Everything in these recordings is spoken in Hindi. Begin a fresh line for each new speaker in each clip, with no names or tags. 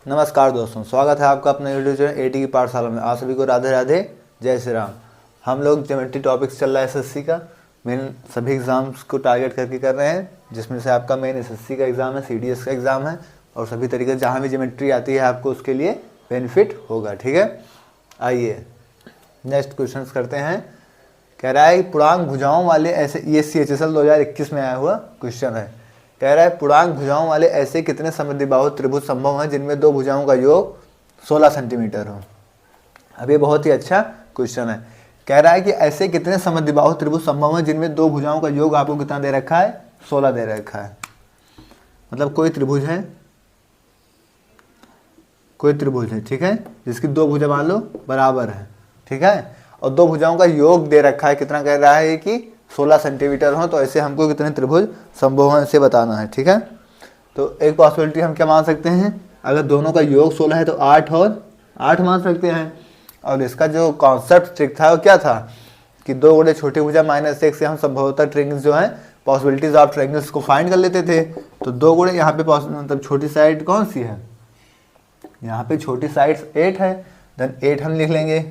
नमस्कार दोस्तों, स्वागत है आपका अपने यूट्यूब चैनल एटी की पाठशाला में। आप सभी को राधे राधे, जय श्री राम। हम लोग ज्योमेट्री टॉपिक्स चल रहा है एसएससी का। मेन सभी एग्ज़ाम्स को टारगेट करके कर रहे हैं, जिसमें से आपका मेन एसएससी का एग्ज़ाम है, सीडीएस का एग्ज़ाम है, और सभी तरीके से जहाँ भी ज्योमेट्री आती है आपको उसके लिए बेनिफिट होगा। ठीक है, आइए नेक्स्ट क्वेश्चन करते हैं। कह रहा है पूर्णांक भुजाओं वाले ऐसे, ये CHSL 2021 में आया हुआ क्वेश्चन है। कह रहा है पूर्णांक भुजाओं वाले ऐसे कितने समद्विबाहु त्रिभुज संभव हैं जिनमें दो भुजाओं का योग 16 सेंटीमीटर हो। अब ये बहुत ही अच्छा क्वेश्चन है। कह रहा है कि ऐसे कितने समद्विबाहु त्रिभुज संभव हैं जिनमें दो भुजाओं का योग आपको कितना दे रखा है, 16 दे रखा है। मतलब कोई त्रिभुज है, ठीक है, जिसकी दो भुजा मान लो बराबर है, ठीक है, और दो भुजाओं का योग दे रखा है, कितना कह रहा है कि 16 सेंटीमीटर हो। तो ऐसे हमको कितने त्रिभुज संभव हैं इसे बताना है। ठीक है, तो एक पॉसिबिलिटी हम क्या मान सकते हैं, अगर दोनों का योग 16 है तो 8 और 8 मान सकते हैं। और इसका जो कॉन्सेप्ट ट्रिक था वो क्या था कि दो गुणे छोटी भुजा -1 से हम संभवतः ट्रायंगल्स जो है पॉसिबिलिटीज ऑफ ट्रायंगल्स को फाइंड कर लेते थे। तो दो गुणे यहाँ पे मतलब छोटी साइड कौन सी है, यहाँ पे छोटी साइड 8 है, देन 8 हम लिख लेंगे।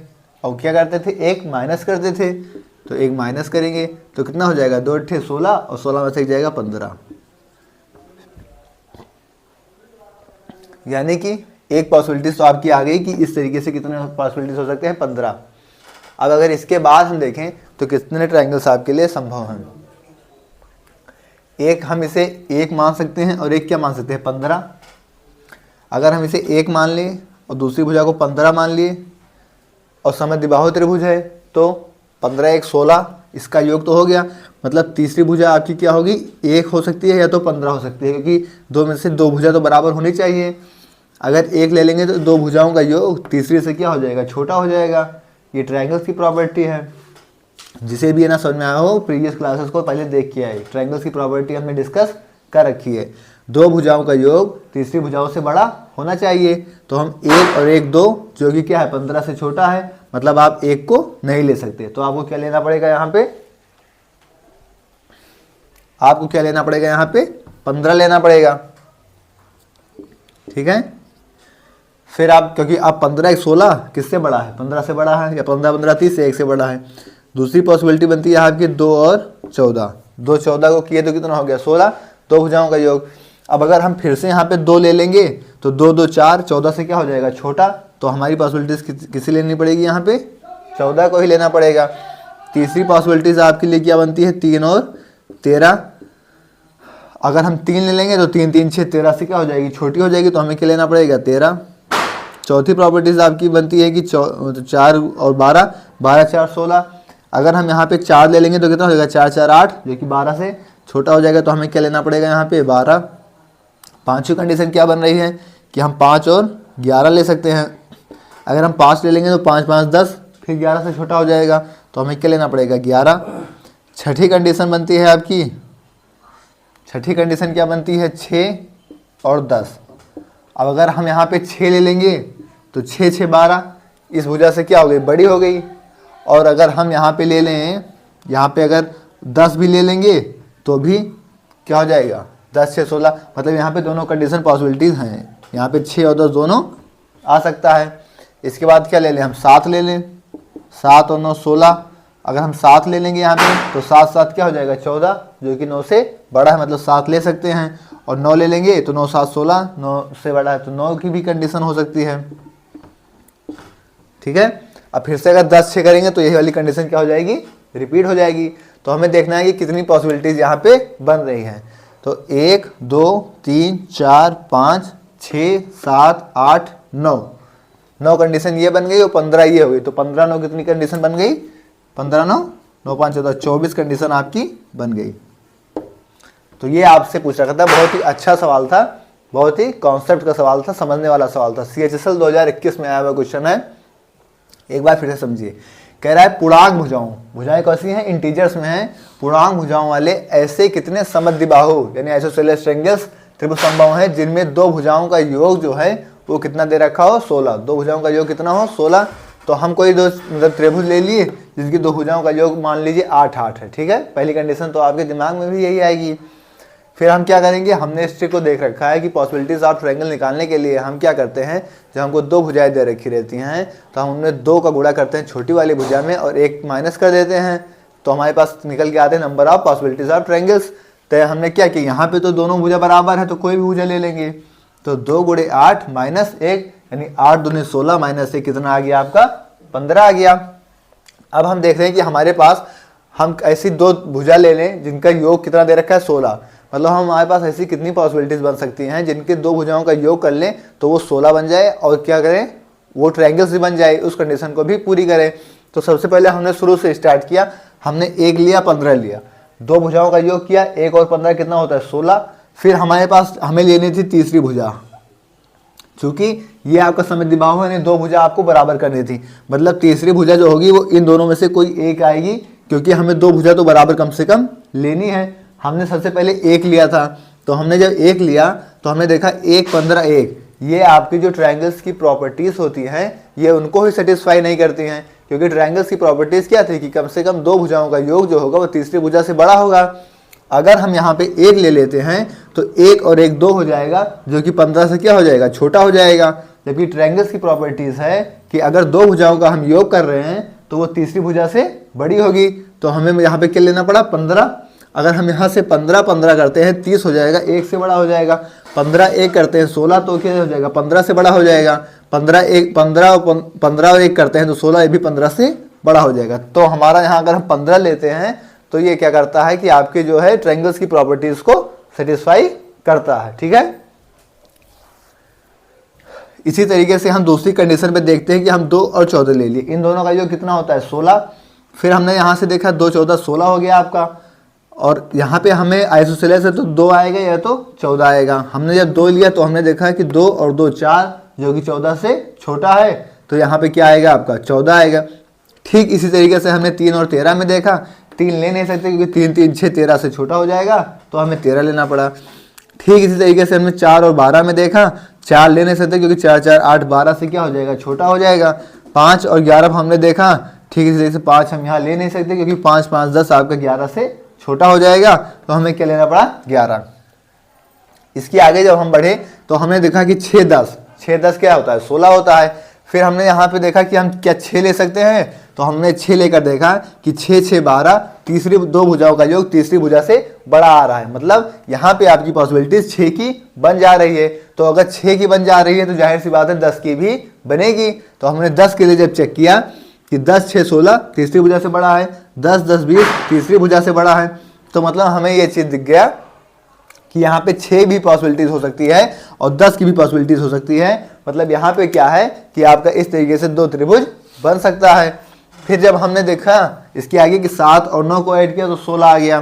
और क्या करते थे, एक माइनस करते थे, तो एक माइनस करेंगे तो कितना हो जाएगा, 2 8 16, और 16 में से जाएगा 15। यानी कि एक पॉसिबिलिटीज तो आपकी आ गई कि इस तरीके से कितने पॉसिबिलिटीज हो सकते हैं, 15। अब अगर इसके बाद हम देखें तो कितने ट्रायंगल्स आपके लिए संभव हैं। एक हम इसे 1 मान सकते हैं और एक क्या मान सकते हैं, 15। अगर हम इसे 1 मान लें और दूसरी भुजा को 15 मान लिए और समद्विबाहु त्रिभुज है तो 15 1 16, इसका योग तो हो गया। मतलब तीसरी भुजा आपकी क्या होगी, 1 हो सकती है या तो 15 हो सकती है, क्योंकि दो में से दो भुजा तो बराबर होनी चाहिए। अगर 1 ले लेंगे तो दो भुजाओं का योग तीसरी से क्या हो जाएगा, छोटा हो जाएगा। ये ट्रायंगल्स की प्रॉपर्टी है। जिसे भी है ना समझ में आया हो, प्रीवियस क्लासेस को पहले देख के आए। ट्रायंगल्स की प्रॉपर्टी हमने डिस्कस कर रखी है। दो भुजाओं का योग तीसरी भुजाओं से बड़ा होना चाहिए। तो हम 1 और 1 2, जो कि क्या है 15 से छोटा है, मतलब आप 1 को नहीं ले सकते। तो आपको क्या लेना पड़ेगा यहाँ पे, आपको क्या लेना पड़ेगा यहाँ पे, 15 लेना पड़ेगा। ठीक है, फिर आप, क्योंकि आप 15 1 16 किससे बड़ा है, 15 से बड़ा है, या 15 15 30 से 1 से बड़ा है। दूसरी पॉसिबिलिटी बनती है आपकी 2 और 14। 2 14 को किए तो कितना हो गया, 16, दो भुजाओं का योग। अब अगर हम फिर से यहाँ पे 2 ले लेंगे तो 2 2 4, 14 से क्या हो जाएगा, छोटा। तो हमारी पॉसिबिलिटीज किसे लेनी पड़ेगी, यहाँ पे 14 को ही लेना पड़ेगा। तीसरी पॉसिबिलिटीज आपके लिए क्या बनती है, 3 और 13। अगर हम 3 ले लेंगे तो 3 3 6 13 से क्या हो जाएगी, छोटी हो जाएगी, तो हमें क्या लेना पड़ेगा, 13। चौथी प्रॉपर्टीज आपकी बनती है कि 4 और 12, 12 4 16। अगर हम यहाँ पे 4 ले लेंगे तो कितना हो जाएगा, 4 4 8, जो कि 12 से छोटा हो जाएगा। तो हमें क्या लेना पड़ेगा यहाँ पे, 12। पांचवी कंडीशन क्या बन रही है कि हम 5 और 11 ले सकते हैं। अगर हम 5 ले लेंगे तो 5 5 10, फिर 11 से छोटा हो जाएगा, तो हमें क्या लेना पड़ेगा, 11। छठी कंडीशन बनती है आपकी, छठी कंडीशन क्या बनती है, 6 और 10। अब अगर हम यहाँ पे 6 ले लेंगे तो 6 6 12, इस वजह से क्या हो गई, बड़ी हो गई। और अगर हम यहाँ पे ले लें, यहाँ पे अगर 10 भी ले लेंगे तो भी क्या हो जाएगा, 10 6 16। मतलब यहाँ पे दोनों कंडीशन पॉसिबिलिटीज़ हैं, यहाँ पे 6 और 10 दोनों आ सकता है। इसके बाद क्या ले लें, हम 7 ले लें, 7 और 9 16। अगर हम 7 ले लेंगे यहाँ पे तो 7 7 क्या हो जाएगा, 14, जो कि 9 से बड़ा है, मतलब 7 ले सकते हैं। और 9 ले लेंगे तो 9 7 16, 9 से बड़ा है तो 9 की भी कंडीशन हो सकती है। ठीक है, अब फिर से अगर 10 6 करेंगे तो यही वाली कंडीशन क्या हो जाएगी, रिपीट हो जाएगी। तो हमें देखना है कि कितनी पॉसिबिलिटीज यहाँ पे बन रही हैं। तो 1 2 3 4 5 6 7 8 9, 9 कंडीशन ये बन गई और 15 ये हो गई। तो 15 9 कितनी कंडीशन बन गई, 15 9 9 5 14, 24 कंडीशन आपकी बन गई। तो ये आपसे पूछ रखा था, बहुत ही अच्छा सवाल था, बहुत ही कॉन्सेप्ट का सवाल था, समझने वाला सवाल था। CHSL 2021 में आया हुआ क्वेश्चन है, एक बार फिर से समझिए। कह रहा है पूर्णांक भुजाओं, भुजाएं कैसी हैं, इंटीजर्स में हैं, पूर्णांक भुजाओं वाले ऐसे कितने समद्विबाहु यानी आइसोसेलेस ट्रायंगल्स त्रिभुज संभव हैं जिनमें दो भुजाओं का योग जो है वो कितना दे रखा हो, 16। दो भुजाओं का योग कितना हो, 16। तो हम कोई दो मतलब त्रिभुज ले लिए जिसकी दो भुजाओं का योग मान लीजिए 8 8 है। ठीक है, पहली कंडीशन तो आपके दिमाग में भी यही आएगी। फिर हम क्या करेंगे, हमने इस ट्रिक को देख रखा है कि पॉसिबिलिटीज ऑफ ट्रायंगल निकालने के लिए हम क्या करते हैं, जब हमको दो भुजाएं दे रखी रहती हैं तो हम उनमें दो का गुणा करते हैं छोटी वाली भुजा में और एक माइनस कर देते हैं, तो हमारे पास निकल के आते हैं number of possibilities of triangles. तो हमने क्या किया, यहाँ पे तो दोनों भुजा बराबर है तो कोई भी भुजा ले लेंगे, तो 2 गुणे 8 माइनस 1 यानी 8 दूनी 16 माइनस 1 कितना आ गया आपका 15 आ गया। अब हम देख रहे हैं कि हमारे पास हम ऐसी दो भुजा ले लें जिनका योग कितना दे रखा है 16, मतलब हमारे पास ऐसी कितनी पॉसिबिलिटीज बन सकती हैं जिनके दो भुजाओं का योग कर लें तो वो 16 बन जाए और क्या करें वो ट्रायंगल्स भी बन जाए, उस कंडीशन को भी पूरी करें। तो सबसे पहले हमने शुरू से स्टार्ट किया, हमने 1 लिया 15 लिया, दो भुजाओं का योग किया, 1 और 15 कितना होता है 16। फिर हमारे पास हमें लेनी थी तीसरी भुजा, चूंकि ये आपका समद्विबाहु है, दो भुजा आपको बराबर करनी थी, मतलब तीसरी भुजा जो होगी वो इन दोनों में से कोई एक आएगी, क्योंकि हमें दो भुजा तो बराबर कम से कम लेनी है। हमने सबसे पहले 1 लिया था, तो हमने जब 1 लिया तो हमने देखा 1 15 1, ये आपकी जो ट्रायंगल्स की प्रॉपर्टीज होती हैं ये उनको ही सेटिस्फाई नहीं करती हैं, क्योंकि ट्रायंगल्स की प्रॉपर्टीज क्या थी कि कम से कम दो भुजाओं का योग जो होगा वो तीसरी भुजा से बड़ा होगा। अगर हम यहाँ पे 1 ले लेते हैं तो 1 और 1 2 हो जाएगा, जो कि 15 से क्या हो जाएगा छोटा हो जाएगा, जबकि ट्रायंगल्स की प्रॉपर्टीज है कि अगर दो भुजाओं का हम योग कर रहे हैं तो वो तीसरी भुजा से बड़ी होगी। तो हमें यहाँ पे क्या लेना पड़ा 15, अगर हम यहाँ से 15 15 करते हैं 30 हो जाएगा, 1 से बड़ा हो जाएगा, 15 1 करते हैं 16 तो क्या हो जाएगा 15 से बड़ा हो जाएगा, 15 और 1 करते हैं तो 16 ये भी 15 से बड़ा हो जाएगा। तो हमारा यहाँ अगर हम 15 लेते हैं तो ये क्या करता है कि आपके जो है ट्रायंगल्स की प्रॉपर्टीज को सेटिस्फाई करता है, ठीक है। इसी तरीके से हम दूसरी कंडीशन पे देखते हैं कि हम 2 और 14 ले लिए, इन दोनों का योग कितना होता है 16। फिर हमने यहाँ से देखा 2 14 16 हो गया आपका, और यहाँ पे हमें आइसोसेलेस है तो 2 आएगा या तो 14 आएगा। हमने जब 2 लिया तो हमने देखा कि 2 और 2 4, जो कि 14 से छोटा है, तो यहाँ पे क्या आएगा आपका 14 आएगा। ठीक इसी तरीके से हमने 3 और 13 में देखा, 3 ले नहीं सकते क्योंकि 3 3 6 13 से छोटा हो जाएगा, तो हमें 13 लेना पड़ा। ठीक इसी तरीके से हमने 4 और 12 में देखा, 4 ले नहीं सकते क्योंकि 4 4 8 12 से क्या हो जाएगा छोटा हो जाएगा। 5 और 11 हमने देखा, ठीक इसी तरीके से 5 हम यहाँ ले नहीं सकते क्योंकि 5 5 10 आपका 11 से छोटा हो जाएगा, तो हमें क्या लेना पड़ा 11। इसके आगे जब हम बढ़े तो हमने देखा कि 6 10 क्या होता है 16 होता है। फिर हमने यहाँ पे देखा कि हम क्या 6 ले सकते हैं, तो हमने 6 लेकर देखा कि 6 6 12, तीसरी दो भुजाओं का योग तीसरी भुजा से बड़ा आ रहा है, मतलब यहाँ पे आपकी पॉसिबिलिटीज 6 की बन जा रही है। तो अगर 6 की बन जा रही है तो जाहिर सी बात है 10 की भी बनेगी। तो हमने 10 के लिए जब चेक किया कि 10 6 16 तीसरी भुजा से बड़ा है, 10 10 20 तीसरी भुजा से बड़ा है, तो मतलब हमें ये चीज़ दिख गया कि यहाँ पे 6 भी पॉसिबिलिटीज हो सकती है और 10 की भी पॉसिबिलिटीज हो सकती है। मतलब यहाँ पे क्या है कि आपका इस तरीके से दो त्रिभुज बन सकता है। फिर जब हमने देखा इसके आगे कि 7 और 9 को ऐड किया तो 16 आ गया।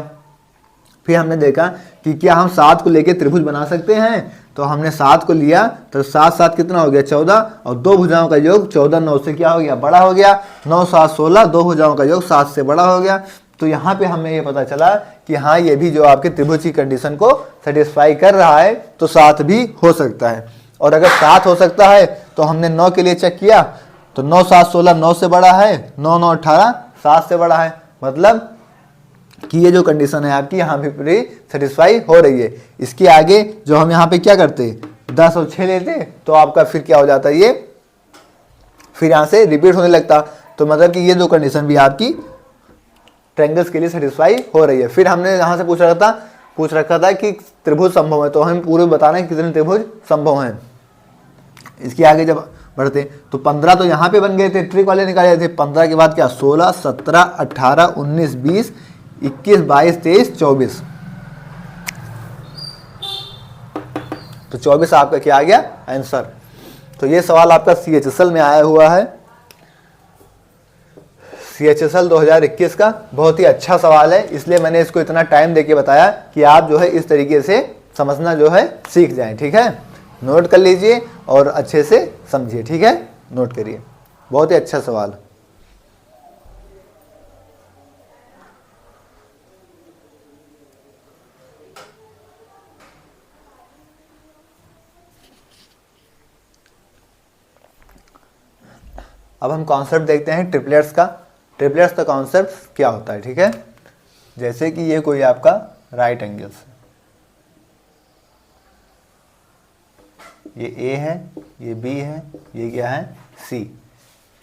फिर हमने देखा कि क्या हम 7 को लेके त्रिभुज बना सकते हैं, तो हमने 7 को लिया तो 7 7 कितना हो गया 14, और दो भुजाओं का योग 14 9 से क्या हो गया बड़ा हो गया, 9 7 16, दो भुजाओं का योग 7 से बड़ा हो गया। तो यहाँ पे हमें ये पता चला कि हाँ ये भी जो आपके त्रिभुज की कंडीशन को सेटिस्फाई कर रहा है, तो 7 भी हो सकता है। और अगर 7 हो सकता है तो हमने 9 के लिए चेक किया तो 9 7 16 9 से बड़ा है, 9 9 18 7 से बड़ा है, मतलब कि ये जो कंडीशन है आपकी यहाँ पे पूरी सेटिस्फाई हो रही है। इसके आगे जो हम यहाँ पे क्या करते 10 और 6 लेते तो आपका फिर क्या हो जाता है, ये फिर यहाँ से रिपीट होने लगता। तो मतलब कि ये दो कंडीशन भी आपकी ट्रायंगल्स के लिए सेटिस्फाई हो रही है। फिर हमने यहाँ से पूछ रखा था कि त्रिभुज संभव है, तो हम पूरे बताना है कितने त्रिभुज संभव हैं। इसके आगे जब बढ़ते तो 15 तो यहाँ पे बन गए थे, ट्रिक वाले निकाले थे। 15 के बाद क्या 16 17 18 19 20 21 22 23 24, तो 24 आपका क्या आ गया आंसर। तो ये सवाल आपका CHSL में आया हुआ है, CHSL 2021 का बहुत ही अच्छा सवाल है, इसलिए मैंने इसको इतना टाइम देके बताया कि आप जो है इस तरीके से समझना जो है सीख जाएं। ठीक है, नोट कर लीजिए और अच्छे से समझिए। ठीक है, नोट करिए, बहुत ही अच्छा सवाल। अब हम कॉन्सेप्ट देखते हैं ट्रिपलेट्स का। ट्रिपलेट्स का कॉन्सेप्ट क्या होता है, ठीक है। जैसे कि ये कोई आपका राइट एंगल्स है, ये ए है, ये बी है, ये क्या है सी।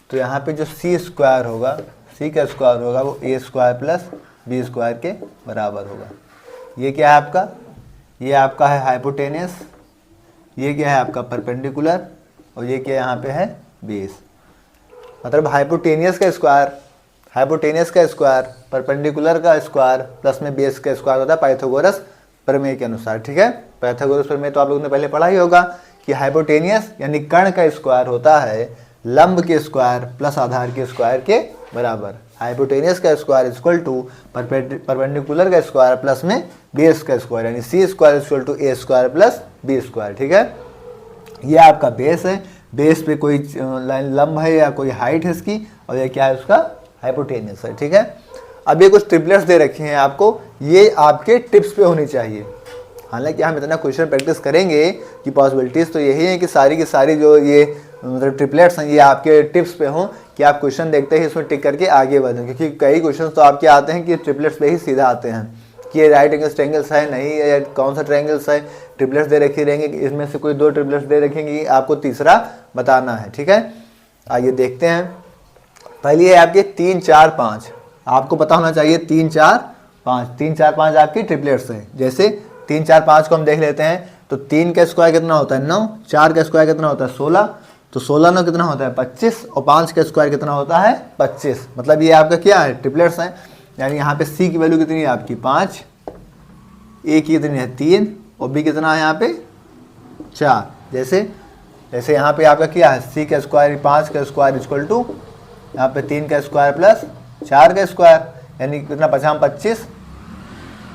तो यहाँ पे जो सी स्क्वायर होगा, सी का स्क्वायर होगा वो ए स्क्वायर प्लस बी स्क्वायर के बराबर होगा। ये क्या है आपका, ये आपका है हाइपोटेनियस, ये क्या है आपका परपेंडिकुलर, और ये क्या यहाँ पे है बेस। मतलब हाइपोटेनियस का स्क्वायर, हाइपोटेनियस का स्क्वायर, परपेंडिकुलर का स्क्वायर प्लस में बेस का स्क्वायर होता है पाइथागोरस प्रमेय के अनुसार। ठीक है, पाइथागोरस प्रमेय तो आप लोगों ने पहले पढ़ा ही होगा कि हाइपोटेनियस यानी कर्ण का स्क्वायर होता है लंब के स्क्वायर प्लस आधार के स्क्वायर के बराबर। हाइपोटेनियस का स्क्वायर इक्वल टू परपेंडिकुलर का स्क्वायर प्लस में बेस का स्क्वायर, यानी C square equal to A square plus B square. ठीक है, ये आपका बेस है, बेस पे कोई लाइन लंब है या कोई हाइट है इसकी, और ये क्या है उसका हाइपोटेनियस है। ठीक है, अब ये कुछ ट्रिपलेट्स दे रखे हैं आपको, ये आपके टिप्स पे होनी चाहिए। हालांकि हम इतना क्वेश्चन प्रैक्टिस करेंगे कि पॉसिबिलिटीज़ तो यही है कि सारी की सारी जो ये मतलब ट्रिपलेट्स हैं ये आपके टिप्स पे हों कि आप क्वेश्चन देखते ही इसमें टिक करके आगे बढ़ें, क्योंकि कई क्वेश्चन तो आपके आते हैं कि ट्रिपलेट्स पे ही सीधा आते हैं कि ये राइट एंगल्स ट्रायंगल्स है, नहीं है कौन सा ट्रायंगल्स है, ट्रिपलेट्स दे रखी रहेंगे, इसमें से कोई दो ट्रिपलेट्स दे रखेंगे, आपको तीसरा बताना है। ठीक है, आइए देखते हैं। पहली है आपके 3 4 5, आपको पता होना चाहिए 3 4 5, 3 4 5 आपकी ट्रिपलेट्स हैं। जैसे 3 4 5 को हम देख लेते हैं, तो 3 का स्क्वायर कितना होता है 9, 4 का स्क्वायर कितना होता है 16, तो 16 9 कितना होता है 25, और 5 का स्क्वायर कितना होता है 25। मतलब ये आपका क्या है ट्रिपलेट्स हैं, यानी यहाँ पे सी की वैल्यू कितनी है आपकी 5, ए की कितनी है 3, और बी कितना है यहाँ पे 4। जैसे यहाँ पे आपका क्या है सी का स्क्वायर 5 का स्क्वायर इक्वल टू यहाँ पे 3 का स्क्वायर प्लस 4 का स्क्वायर, यानी कितना 5 25,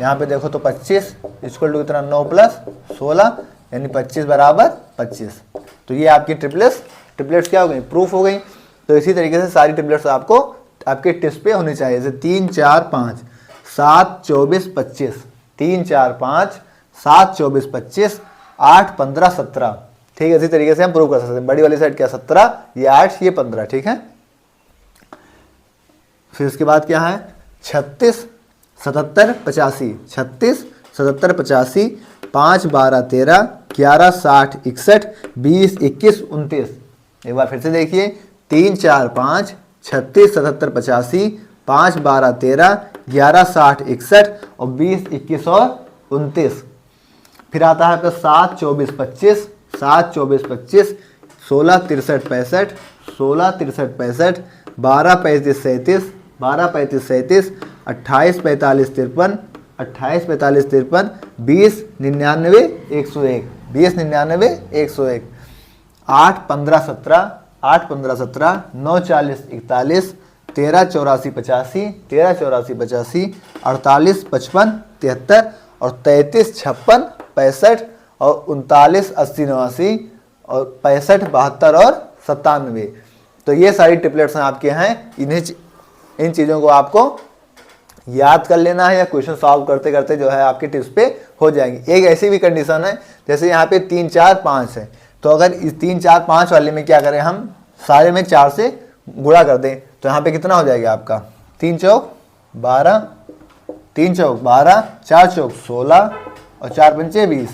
यहाँ पे देखो तो 25 इक्वल टू कितना 9 प्लस 16, यानी 25 बराबर 25। तो ये आपकी ट्रिपलेट्स क्या हो गई, प्रूफ हो गई। तो इसी तरीके से सारी ट्रिपलेट्स आपको आपके टेस्ट पे होनी चाहिए। जैसे 3 4 5 7 24 25, 3 4 5 7 24 25 8 15 17। ठीक है, इसी तरीके से हम प्रूव कर सकते हैं। बड़ी वाली साइड क्या 17, ये 8, ये 15। ठीक है, फिर इसके बाद क्या है 36 77 85, 36 77 85 5 12 13 11 60 61 20 21 29। एक बार फिर से देखिए 3 4 5 36 77 85 5 12 13 11 60 61 और 20 21 और 29। फिर आता है आपका 7 24 25, 7 24 25 16 63 65, 16 63 65 12 35 37, 12 35 37 28 45 53, 28 45 53 20 99 101, 20 99 101, 8 15 17, 8 15 17 9 40 41, 13 84 85, 13 84 85, 48 55 73 और 33 56 65 और 39 80 89 और 65 72 और 97। तो ये सारी ट्रिपलेट्स हैं आपके हैं। इन चीज़ों को आपको याद कर लेना है या क्वेश्चन सॉल्व करते करते जो है आपके टिप्स पे हो जाएंगे। एक ऐसी भी कंडीशन है जैसे यहाँ पे 3 4 5 है, तो अगर इस 3 4 5 वाले में क्या करें हम सारे में 4 से गुणा कर दें, तो यहाँ पे कितना हो जाएगा आपका 3 चौक 12, 3 चौक 12, 4 चौक 16 और 4 पंचे 20।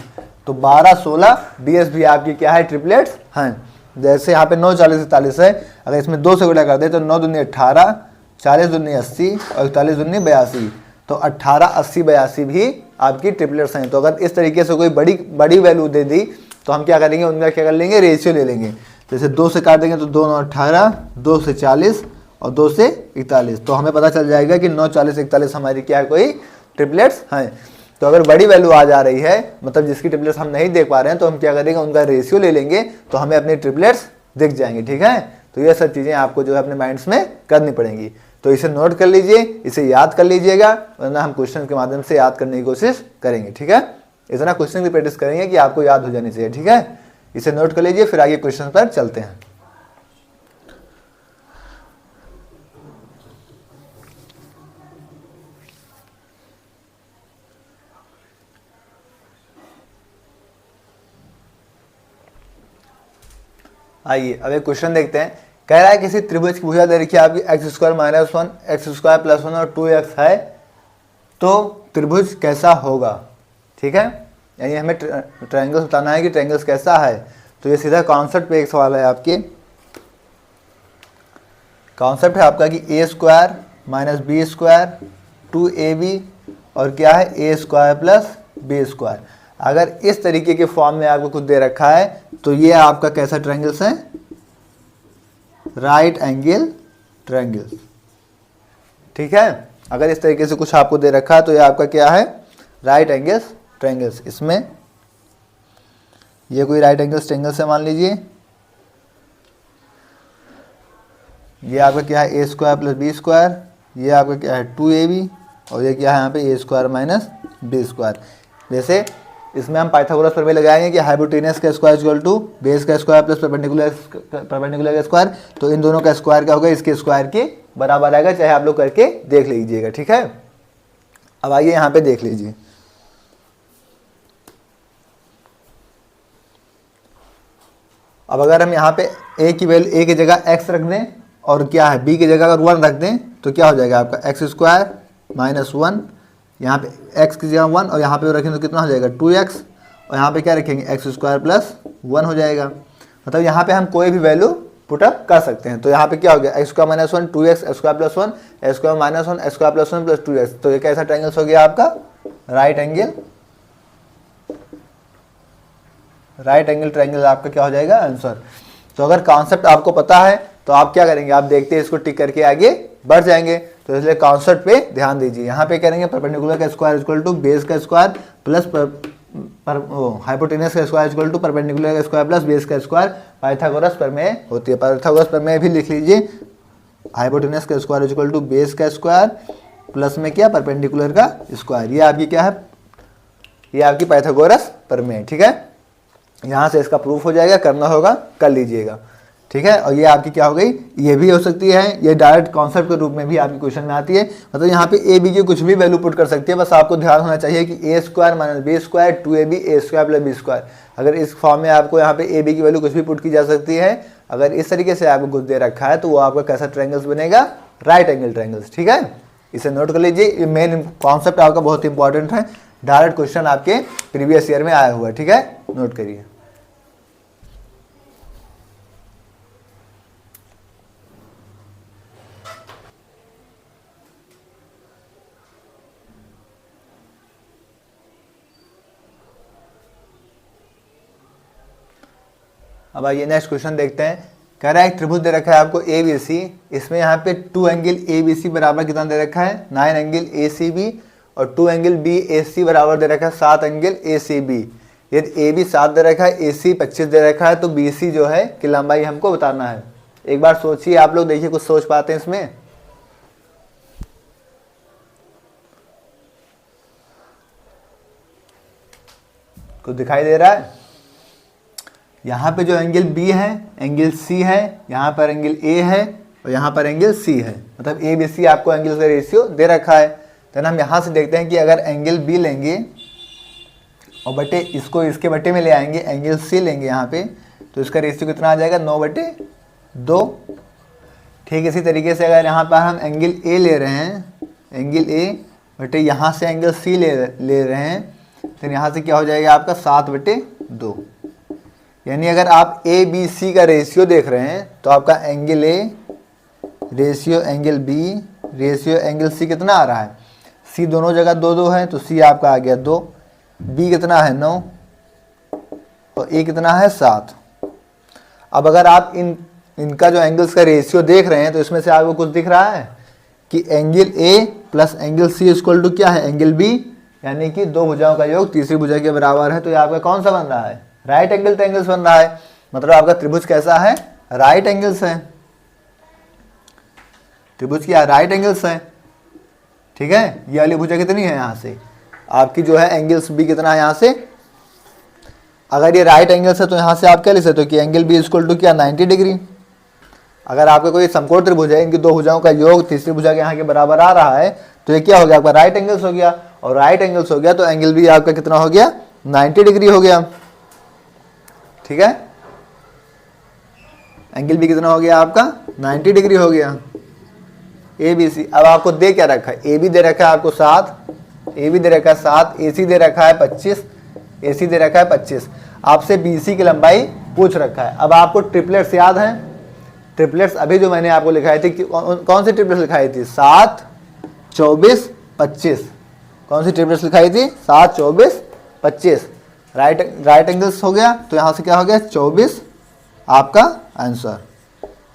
तो 12 16 20 भी आपकी क्या है ट्रिपलेट्स हैं। जैसे यहाँ पे 9 40 41 है, अगर इसमें 2 से गुणा कर दे तो 9 दूनी 18, 40 दूनी 80 और 41 दूनी 82। तो 18 80 82 भी आपकी ट्रिपलेट्स हैं। तो अगर इस तरीके से कोई बड़ी वैल्यू दे दी तो हम क्या करेंगे, उनका क्या कर लेंगे रेशियो ले लेंगे। जैसे 2 से काट देंगे तो 2 9 18, 2 से 40 और 2 से 41। तो हमें पता चल जाएगा कि 9 40 41 हमारी क्या है कोई ट्रिपलेट्स हैं। तो अगर बड़ी वैल्यू आ जा रही है, मतलब जिसकी ट्रिपलेट्स हम नहीं देख पा रहे हैं, तो हम क्या करेंगे उनका रेशियो ले लेंगे, तो हमें अपनी ट्रिपलेट्स दिख जाएंगे। ठीक है, तो ये सब चीज़ें आपको जो है अपने माइंड्स में करनी पड़ेंगी। तो इसे नोट कर लीजिए, इसे याद कर लीजिएगा, वरना हम क्वेश्चन के माध्यम से याद करने की कोशिश करेंगे। ठीक है, इतना क्वेश्चन की प्रैक्टिस करेंगे कि आपको याद हो जानी चाहिए। ठीक है, इसे नोट कर लीजिए, फिर आगे क्वेश्चन पर चलते हैं। आइए अब एक क्वेश्चन देखते हैं। कह रहा है किसी त्रिभुज की भुजा दे रखी है आपकी x² - 1 x² + 1 और 2x है, तो त्रिभुज कैसा होगा। ठीक है, यानी हमें ट्रायंगल्स बताना है कि ट्रायंगल्स कैसा है। तो तो ये सीधा कॉन्सेप्ट पे एक सवाल है आपके। कॉन्सेप्ट है आपका कि A square minus B square 2ab और क्या है A square plus B square. अगर इस तरीके के फॉर्म में आपको कुछ दे रखा है तो ये आपका कैसा ट्रायंगल्स है, राइट एंगल ट्रायंगल्स। ठीक है, अगर इस तरीके से कुछ आपको दे रखा है तो ये आपका क्या है, राइट एंगल्स ट्रायंगल्स। इसमें ये कोई राइट एंगल्स ट्रायंगल्स है मान लीजिए, ये आपका क्या है A square plus B square, ये आपका क्या है 2ab और ये क्या है यहाँ पे ए स्क्वायर माइनस बी स्क्वायर। जैसे इसमें हम पाइथागोरस प्रमेय लगाएंगे कि हाइपोटेनस का स्क्वायर इक्वल टू बेस का स्क्वायर प्लस परपेंडिकुलर का स्क्वायर, तो इन दोनों का स्क्वायर क्या होगा, इसके स्क्वायर के बराबर आएगा, चाहे आप लोग करके देख लीजिएगा। ठीक है, अब आइए यहाँ पे देख लीजिए। अब अगर हम यहाँ पे a की वैल्यू a की जगह x रख दें और क्या है b की जगह अगर 1 रख दें तो क्या हो जाएगा आपका एक्स स्क्वायर माइनस 1, यहाँ पे x की जगह 1 और यहाँ पे रखेंगे तो कितना हो जाएगा 2x और यहाँ पे क्या रखेंगे एक्स स्क्वायर प्लस 1 हो जाएगा। मतलब यहाँ पे हम कोई भी वैल्यू पुटअप कर सकते हैं। तो यहाँ पे क्या हो गया x square minus 1 2x x square plus 1 x square minus 1 x square plus 1 plus 2x। तो ये कैसा ट्रायंगल्स हो गया आपका, राइट एंगल ट्रायंगल आपका क्या हो जाएगा आंसर। तो अगर कॉन्सेप्ट आपको पता है तो आप क्या करेंगे, आप देखते हैं इसको टिक करके आगे बढ़ जाएंगे। तो इसलिए कॉन्सेप्ट पे ध्यान दीजिए। यहाँ पे करेंगे परपेंडिकुलर का स्क्वायर इक्वल टू बेस का स्क्वायर प्लस हाइपोटेनस का स्क्वायर इक्वल टू परपेंडिकुलर का स्क्वायर प्लस बेस का स्क्वायर, पाइथागोरस प्रमेय होती है। पाइथागोरस प्रमेय भी लिख लीजिए, हाइपोटेनस का स्क्वायर इक्वल टू बेस का स्क्वायर प्लस में क्या परपेंडिकुलर का स्क्वायर। ये आपकी क्या है, ये आपकी पाइथागोरस प्रमेय। ठीक है, यहाँ से इसका प्रूफ हो जाएगा, करना होगा कर लीजिएगा। ठीक है, और ये आपकी क्या हो गई, ये भी हो सकती है, ये डायरेक्ट कॉन्सेप्ट के रूप में भी आपकी क्वेश्चन में आती है। मतलब यहाँ पे ए बी की कुछ भी वैल्यू पुट कर सकती है, बस आपको ध्यान होना चाहिए कि A square minus B square 2ab A square plus B square. अगर इस फॉर्म में आपको यहाँ पे ए बी की वैल्यू कुछ भी पुट की जा सकती है। अगर इस तरीके से आपको कुछ दे रखा है तो वो आपका कैसा ट्रायंगल्स बनेगा, राइट एंगल ट्रायंगल्स। ठीक है, इसे नोट कर लीजिए, ये मेन कॉन्सेप्ट आपका बहुत इंपॉर्टेंट है, डायरेक्ट क्वेश्चन आपके प्रीवियस ईयर में आया हुआ है। ठीक है, नोट करिए। अब आइए नेक्स्ट क्वेश्चन देखते हैं। कह रहा है एक त्रिभुज दे रखा है आपको ए बी सी, इसमें यहाँ पे 2 एंगल ए बी सी बराबर कितना दे रखा है 9 एंगल ए सी बी और 2 एंगल बी ए सी बराबर दे रखा है 7 एंगल ए सी बी। यदि ए बी 7 दे रखा है, ए सी 25 दे रखा है, तो बी सी जो है कि लंबाई हमको बताना है। एक बार सोचिए आप लोग, देखिए कुछ सोच पाते हैं इसमें। कुछ दिखाई दे रहा है? यहाँ पे जो एंगल B है, एंगल C है, यहाँ पर एंगल A है और यहाँ पर एंगल C है। मतलब ए बी सी आपको एंगल का रेशियो दे रखा है। तो हम यहाँ से देखते हैं कि अगर एंगल B लेंगे और बटे इसको इसके बटे में ले आएंगे, एंगल C लेंगे यहाँ पे, तो इसका रेशियो कितना आ जाएगा 9/2। ठीक इसी तरीके से अगर यहाँ पर हम एंगल A ले रहे हैं, एंगल A बटे यहाँ से एंगल C ले रहे हैं, तो यहाँ से क्या हो जाएगा आपका 7/2। यानी अगर आप ए बी सी का रेशियो देख रहे हैं तो आपका angle A ratio angle B ratio angle C कितना आ रहा है, सी दोनों जगह 2-2 है तो सी आपका आ गया 2, बी कितना है 9 और ए कितना है 7। अब अगर आप इनका जो एंगल्स का रेशियो देख रहे हैं तो इसमें से आपको कुछ दिख रहा है कि angle A plus angle C equal to क्या है एंगल बी, यानी कि दो भुजाओं का योग तीसरी भुजा के बराबर है। तो ये आपका कौन सा बन रहा है, राइट एंगल ट्रायंगल्स बन रहा है। मतलब आपका त्रिभुज कैसा है, राइट एंगल्स है। त्रिभुज क्या राइट एंगल्स है। ठीक है, ये वाली भुजा कितनी है यहाँ से आपकी जो है एंगल्स बी कितना है यहाँ से। अगर ये राइट एंगल्स है तो यहाँ से आप क्या लिख सकते हो कि एंगल बी इक्वल टू क्या 90 डिग्री। अगर आपका कोई समकोण त्रिभुज है, इनकी दो भुजाओं का योग तीसरी भुजा के यहाँ के बराबर आ रहा है, तो ये क्या हो गया आपका राइट एंगल्स हो गया। और राइट एंगल्स हो गया तो एंगल बी आपका कितना हो गया 90 डिग्री हो गया। ठीक है, एंगल बी कितना हो गया आपका 90 डिग्री हो गया। ए बी सी, अब आपको दे क्या रखा है, ए बी दे रखा है आपको 7, ए बी दे रखा है 7, ए सी दे रखा है 25, ए सी दे रखा है 25। आपसे बी सी की लंबाई पूछ रखा है। अब आपको ट्रिपलेट्स याद हैं, ट्रिपलेट्स अभी जो मैंने आपको लिखाई थी, कौन सी ट्रिपलेट्स लिखाई थी? 7, 24, 25। कौन सी ट्रिपलेट्स लिखाई थी? 7, 24, 25। राइट एंगल्स हो गया, तो यहाँ से क्या हो गया? 24 आपका आंसर।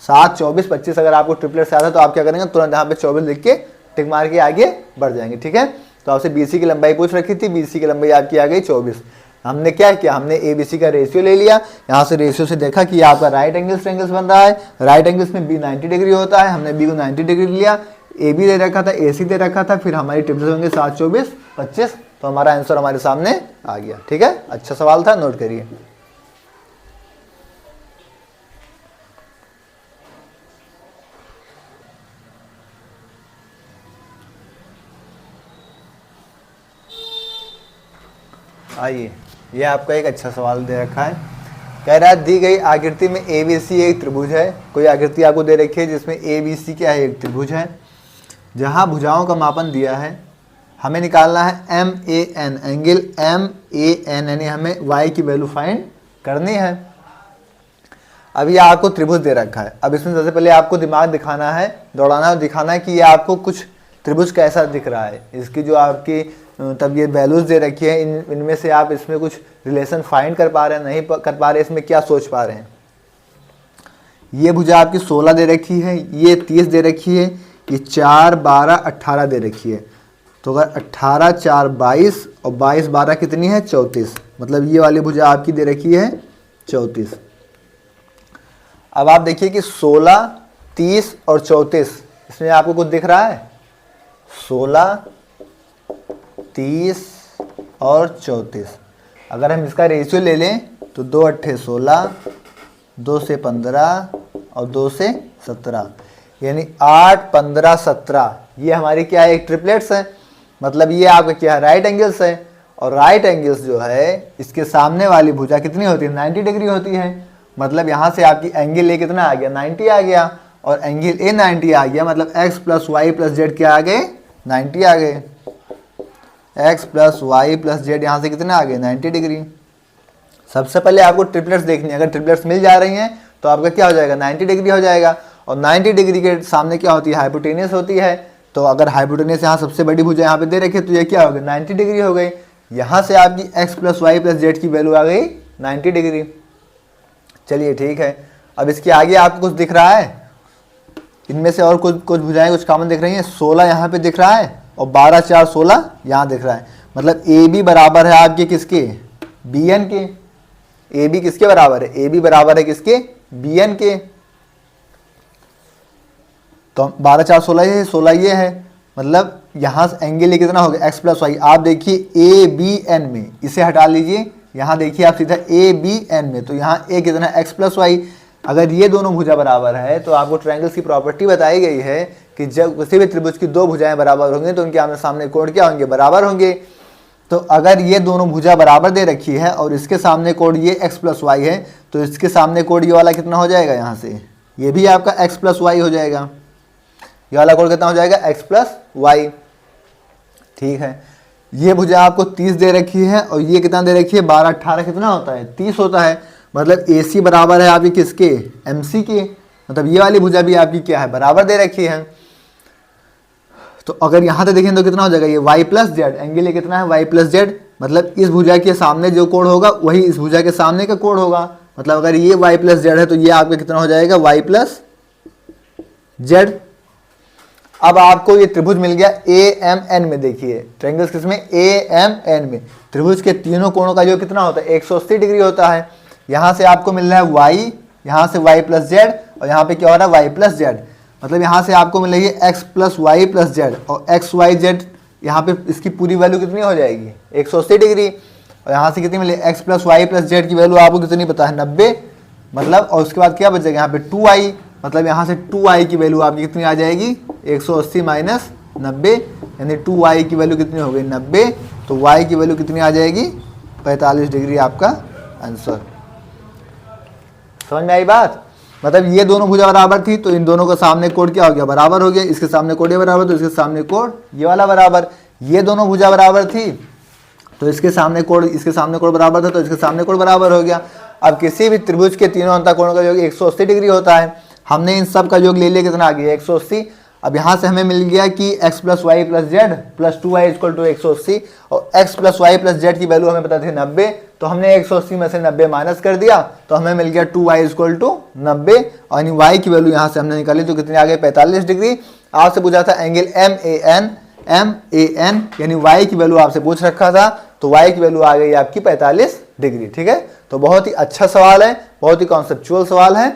7, 24, 25 अगर आपको ट्रिपलेट्स याद है तो आप क्या करेंगे? तुरंत यहाँ पे 24 लिख के टिक मार के आगे बढ़ जाएंगे। ठीक है, तो आपसे बीसी की लंबाई पूछ रखी थी, बीसी की लंबाई आपकी आ गई 24। हमने क्या किया? हमने एबीसी का रेशियो ले लिया, यहाँ से रेशियो से देखा कि आपका राइट एंगल्स ट्रायंगल्स बन रहा है। राइट एंगल्स में बी 90 डिग्री होता है, हमने बी को 90 डिग्री लिया, ए बी दे रखा था, ए सी दे रखा था, फिर हमारी ट्रिपल्स होंगे 7, 24, 25। तो हमारा आंसर हमारे सामने आ गया। ठीक है, अच्छा सवाल था, नोट करिए। आइए, ये आपका एक अच्छा सवाल दे रखा है। कह रहा है दी गई आकृति में ABC एक त्रिभुज है। कोई आकृति आपको दे रखी है जिसमें ABC क्या है? एक त्रिभुज है। जहां भुजाओं का मापन दिया है, हमें निकालना है MAN, एंगल MAN, यानी हमें y की वैल्यू फाइंड करनी है। अभी आपको त्रिभुज दे रखा है। अब इसमें सबसे पहले आपको दिमाग दिखाना है, दौड़ाना और दिखाना है कि ये आपको कुछ त्रिभुज कैसा दिख रहा है। इसकी जो आपकी तब ये वैल्यूज दे रखी है, इनमें से आप इसमें कुछ रिलेशन फाइंड कर पा रहे हैं, नहीं कर पा रहे, इसमें क्या सोच पा रहे हैं। ये भुजा आपकी 16 दे रखी है, ये 30 दे रखी है, ये 4, 12, 18 दे रखी है। तो अगर 18, 4, 22 और 22, 12 कितनी है? 34। मतलब ये वाली भुजा आपकी दे रखी है 34। अब आप देखिए कि 16, 30 और 34, इसमें आपको कुछ दिख रहा है? 16, 30 और 34। अगर हम इसका रेशियो ले लें तो 2 8 16, 2 से 15 और 2 से 17, यानी 8, 15, 17। ये हमारी क्या है? एक ट्रिपलेट्स है। मतलब ये आपका क्या है? राइट एंगल्स है। और राइट एंगल्स जो है, इसके सामने वाली भुजा कितनी होती है? 90 डिग्री होती है। मतलब यहाँ से आपकी एंगल ए कितना आ गया? 90 आ गया। और एंगल ए 90 आ गया, मतलब x plus Y plus Z क्या आ गए? 90 आ गए। x plus Y plus Z यहाँ से कितना आ गए? 90 डिग्री। सबसे पहले आपको ट्रिपलेट्स देखनी है। अगर ट्रिपलेट्स मिल जा रही हैं तो आपका क्या हो जाएगा? 90 डिग्री हो जाएगा। और 90 डिग्री के सामने क्या होती है? हाइपोटेनियस होती है। तो अगर हाइपोटेनियस यहाँ सबसे बड़ी भुजा यहाँ पे दे रखी है तो ये क्या हो गई? 90 डिग्री हो गई। यहाँ से आपकी x plus Y plus Z की वैल्यू आ गई 90 डिग्री। चलिए ठीक है। अब इसके आगे आपको कुछ दिख रहा है? इनमें से और कुछ भुजाएं कुछ कॉमन दिख रही हैं। 16 यहाँ पे दिख रहा है और 12, 4, 16 यहाँ दिख रहा है। मतलब ए बी बराबर है आपके किसके? बी एन के। ए बी किसके बराबर है? ए बी बराबर है किसके? बी एन के। तो 12, 4, 16 ये है, 16 ये है। मतलब यहाँ से एंगल कितना हो गया? X plus Y. आप देखिए ए बी एन में, इसे हटा लीजिए, यहाँ देखिए आप सीधा ए बी एन में, तो यहाँ ए कितना? X plus Y. अगर ये दोनों भुजा बराबर है तो आपको ट्रायंगल्स की प्रॉपर्टी बताई गई है कि जब किसी भी त्रिभुज की दो भुजाएं बराबर होंगी तो उनके आमने सामने कोण क्या होंगे? बराबर होंगे। तो अगर ये दोनों भुजा बराबर दे रखी है और इसके सामने कोण ये x प्लस वाई है, तो इसके सामने कोण ये वाला कितना हो जाएगा? यहाँ से ये भी आपका x प्लस वाई हो जाएगा। ये वाला कोण कितना हो जाएगा? x plus Y. ठीक है। ये भुजा आपको 30 दे रखी है और ये कितना दे रखी है? 12, 18 कितना होता है? 30 होता है। मतलब AC बराबर है आपकी किसके? MC के। मतलब ये वाली भुजा भी आपकी क्या है? बराबर दे रखी है। तो अगर यहाँ से देखें तो कितना हो जाएगा? ये y प्लस जेड, एंगल ये कितना है? y plus Z. मतलब इस भुजा के सामने जो कोण होगा वही इस भुजा के सामने का कोण होगा। मतलब अगर ये y प्लस जेड है तो ये आपका कितना हो जाएगा? y plus Z. अब आपको ये त्रिभुज मिल गया AMN में। देखिए ट्रायंगल्स किसमें? AMN में। त्रिभुज के तीनों कोणों का जो कितना होता है? 180 डिग्री होता है। यहाँ से आपको मिल रहा है y, यहाँ से y प्लस जेड और यहाँ पे क्या हो रहा है? y plus Z. मतलब यहाँ से आपको मिल रही है x plus Y plus Z और एक्स वाई जेड, यहाँ पे इसकी पूरी वैल्यू कितनी हो जाएगी? 180 डिग्री। और यहाँ से कितनी मिली? x plus Y plus Z की वैल्यू आपको कितनी पता है? 90। मतलब और उसके बाद क्या बचेगा? यहाँ पे 2i। मतलब यहाँ से 2i की वैल्यू आपकी कितनी आ जाएगी? 180 माइनस 90, यानी 2i की वैल्यू कितनी हो गई? 90। तो y की वैल्यू कितनी आ जाएगी? 45 डिग्री आपका आंसर। समझ में आई बात? मतलब ये दोनों भुजा बराबर थी तो इन दोनों का सामने कोण क्या हो गया? बराबर हो गया। इसके सामने कोण ये बराबर तो इसके सामने कोण ये वाला बराबर। ये दोनों भुजा बराबर थी तो इसके सामने कोण बराबर था तो इसके सामने कोण बराबर हो गया। अब किसी भी त्रिभुज के तीनों अंतःकोणों का योग 180 डिग्री होता है। हमने इन सब का योग ले लिया, कितना आ गया 180। अब यहाँ से हमें मिल गया कि x plus Y plus Z plus 2y equal to 180 और x plus Y plus Z की वैल्यू हमें पता थी 90, तो हमने 180 में से 90 माइनस कर दिया तो हमें मिल गया 2y इक्वल टू 90 और यानी y की वैल्यू यहाँ से हमने निकाली तो कितनी आ गई 45 डिग्री। आपसे पूछा था एंगल एम ए एन यानी y की वैल्यू आपसे पूछ रखा था, तो y की वैल्यू आ गई आपकी 45 डिग्री। ठीक है, तो बहुत ही अच्छा सवाल है, बहुत ही कॉन्सेप्चुअल सवाल है,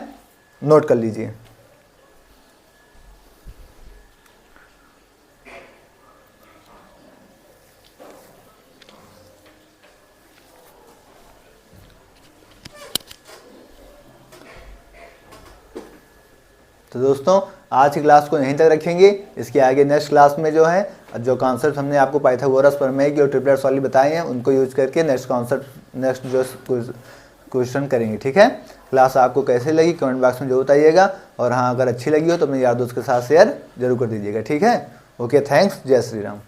नोट कर लीजिए। तो दोस्तों आज की क्लास को यहीं तक रखेंगे। इसके आगे नेक्स्ट क्लास में जो है जो कॉन्सेप्ट हमने आपको पाइथागोरस प्रमेय की और ट्रिपलेट्स वाली बताए हैं उनको यूज करके नेक्स्ट जो क्वेश्चन करेंगे। ठीक है, क्लास आपको कैसे लगी कमेंट बॉक्स में जरूर बताइएगा और हाँ अगर अच्छी लगी हो तो अपने यार दोस्त के साथ शेयर जरूर कर दीजिएगा। ठीक है, ओके, थैंक्स, जय श्री राम।